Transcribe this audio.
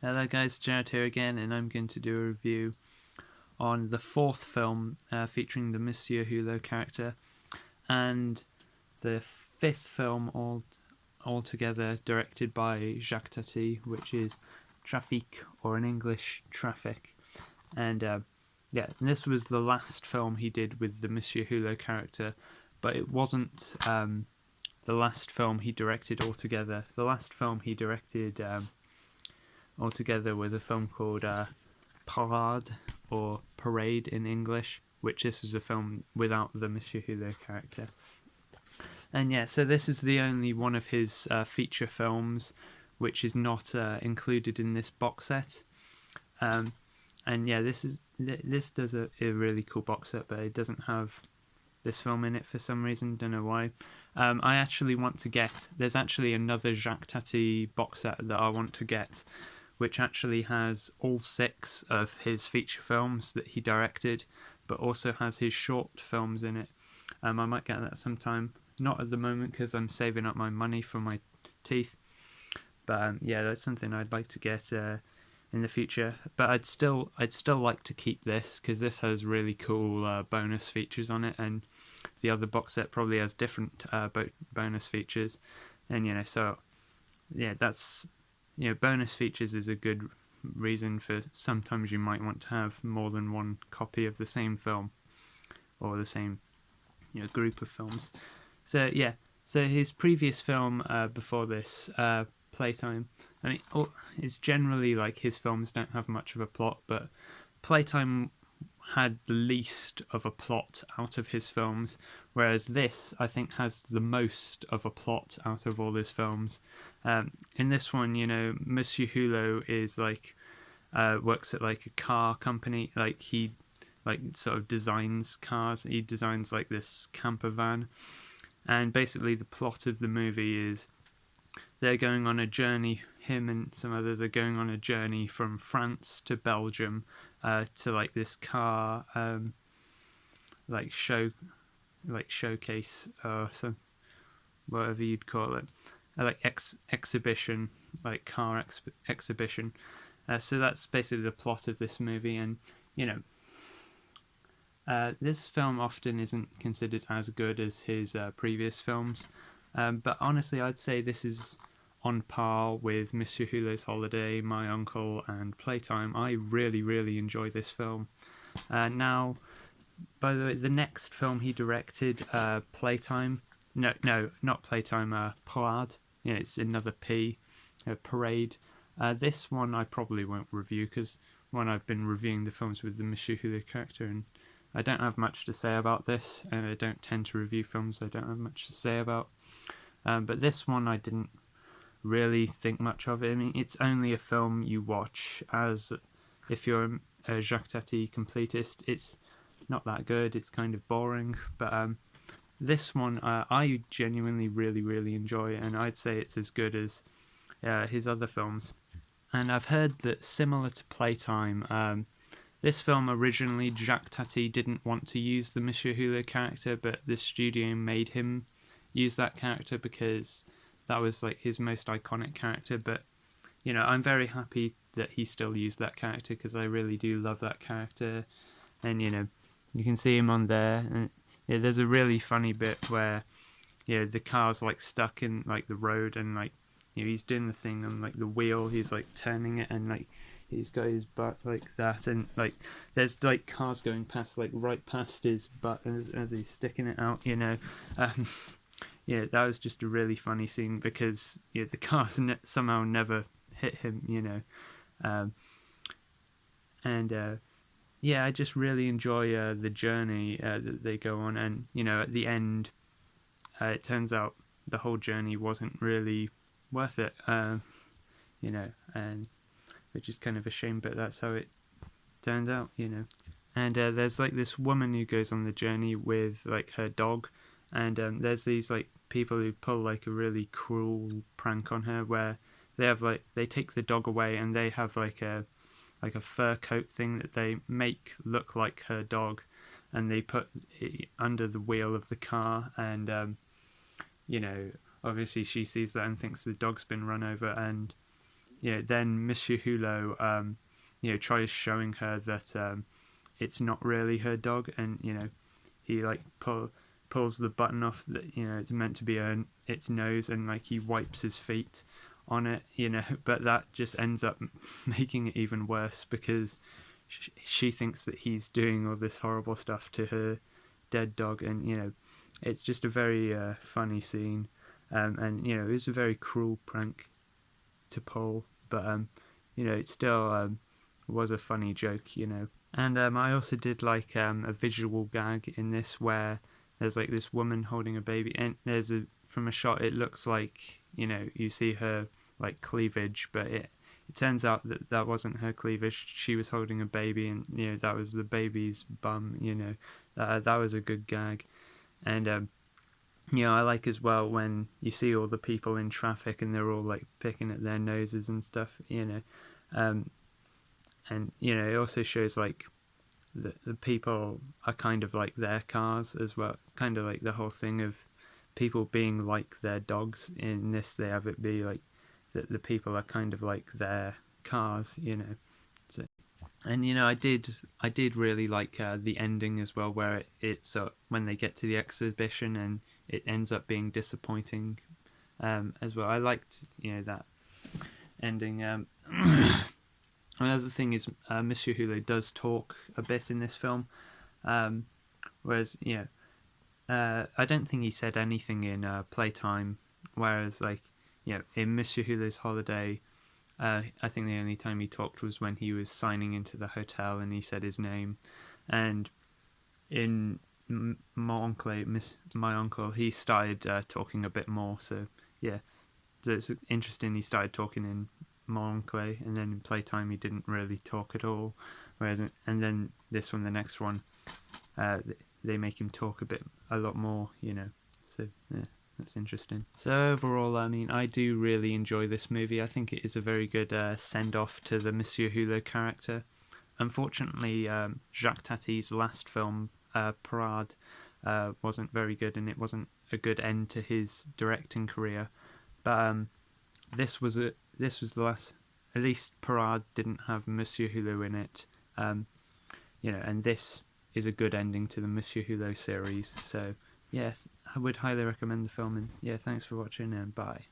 Hello guys, Jared here again, and I'm going to do a review on the fourth film featuring the Monsieur Hulot character, and the fifth film altogether directed by Jacques Tati, which is Trafic, or in English, Traffic. And this was the last film he did with the Monsieur Hulot character, but it wasn't the last film he directed altogether. The last film he directed altogether was a film called Parade, or Parade in English, which this was a film without the Monsieur Hulot character. And yeah, so this is the only one of his feature films which is not included in this box set. And yeah, this does a really cool box set, but it doesn't have this film in it for some reason. Don't know why. I actually want to get. There's actually another Jacques Tati box set that I want to get, which actually has all 6 of his feature films that he directed, but also has his short films in it. I might get that sometime. Not at the moment because I'm saving up my money for my teeth. But yeah, that's something I'd like to get in the future. But I'd still like to keep this because this has really cool bonus features on it, and the other box set probably has different bonus features. And so yeah, that's bonus features is a good reason for sometimes you might want to have more than one copy of the same film or the same group of films. So yeah, so his previous film before this, Playtime, I mean, it's generally like his films don't have much of a plot, but Playtime had the least of a plot out of his films, whereas this, I think, has the most of a plot out of all his films. In this one, Monsieur Hulot is like works at like a car company. Like he sort of designs cars. He designs like this camper van, and basically the plot of the movie is they're going on a journey. Him and some others are going on a journey from France to Belgium to like this car showcase or some whatever you'd call it, like exhibition, like car exhibition. So that's basically the plot of this movie, and this film often isn't considered as good as his previous films, but honestly I'd say this is on par with Monsieur Hulot's Holiday, My Uncle, and Playtime. I really, really enjoy this film. Now, by the way, the next film he directed, Playtime, no, not Playtime, Parade, it's another P, Parade. This one I probably won't review because I've been reviewing the films with the Monsieur Hulot character, and I don't have much to say about this, and I don't tend to review films I don't have much to say about. But this one I didn't really think much of it. I mean, it's only a film you watch as if you're a Jacques Tati completist. It's not that good. It's kind of boring. But this one I genuinely really, really enjoy, and I'd say it's as good as his other films. And I've heard that similar to Playtime, this film originally Jacques Tati didn't want to use the Monsieur Hulot character, but the studio made him use that character because that was like his most iconic character. But I'm very happy that he still used that character because I really do love that character. And you can see him on there, and there's a really funny bit where the car's like stuck in like the road, and like he's doing the thing on like the wheel, he's like turning it, and like he's got his butt like that, and like there's like cars going past, like right past his butt as he's sticking it out. That was just a really funny scene because the cars somehow never hit him. I just really enjoy the journey that they go on, and at the end, it turns out the whole journey wasn't really worth it. And which is kind of a shame, but that's how it turned out. And there's like this woman who goes on the journey with like her dog, and there's these like people who pull like a really cruel prank on her where they have they take the dog away, and they have like a fur coat thing that they make look like her dog, and they put it under the wheel of the car, and obviously she sees that and thinks the dog's been run over, and then Monsieur Hulot, tries showing her that it's not really her dog, and he like pulls the button off that it's meant to be its nose, and like he wipes his feet on it, but that just ends up making it even worse because she thinks that he's doing all this horrible stuff to her dead dog, and it's just a very funny scene, and it was a very cruel prank to pull, but it still was a funny joke, And I also did like a visual gag in this where there's like this woman holding a baby, and from a shot it looks like you see her like cleavage, but it turns out that wasn't her cleavage. She was holding a baby, and that was the baby's bum. That was a good gag, and I like as well when you see all the people in traffic and they're all like picking at their noses and stuff. And it also shows like the people are kind of like their cars as well. It's kind of like the whole thing of people being like their dogs. In this, they have it be like that the people are kind of like their cars, So, and I did really like the ending as well, where it's when they get to the exhibition and it ends up being disappointing as well. I liked that ending. Another thing is Monsieur Hulot does talk a bit in this film, whereas I don't think he said anything in Playtime. Whereas like in Monsieur Hulot's Holiday, I think the only time he talked was when he was signing into the hotel and he said his name, and in my uncle, he started talking a bit more. So yeah, so it's interesting. He started talking in Mon Oncle, and then in Playtime he didn't really talk at all. Whereas, and then this one, the next one, they make him talk a lot more. So yeah, that's interesting. So overall, I mean, I do really enjoy this movie. I think it is a very good send off to the Monsieur Hulot character. Unfortunately, Jacques Tati's last film, Parade, wasn't very good, and it wasn't a good end to his directing career. But this was the last. At least Parade didn't have Monsieur Hulot in it, and this is a good ending to the Monsieur Hulot series. So yeah, I would highly recommend the film. And yeah, thanks for watching, and bye.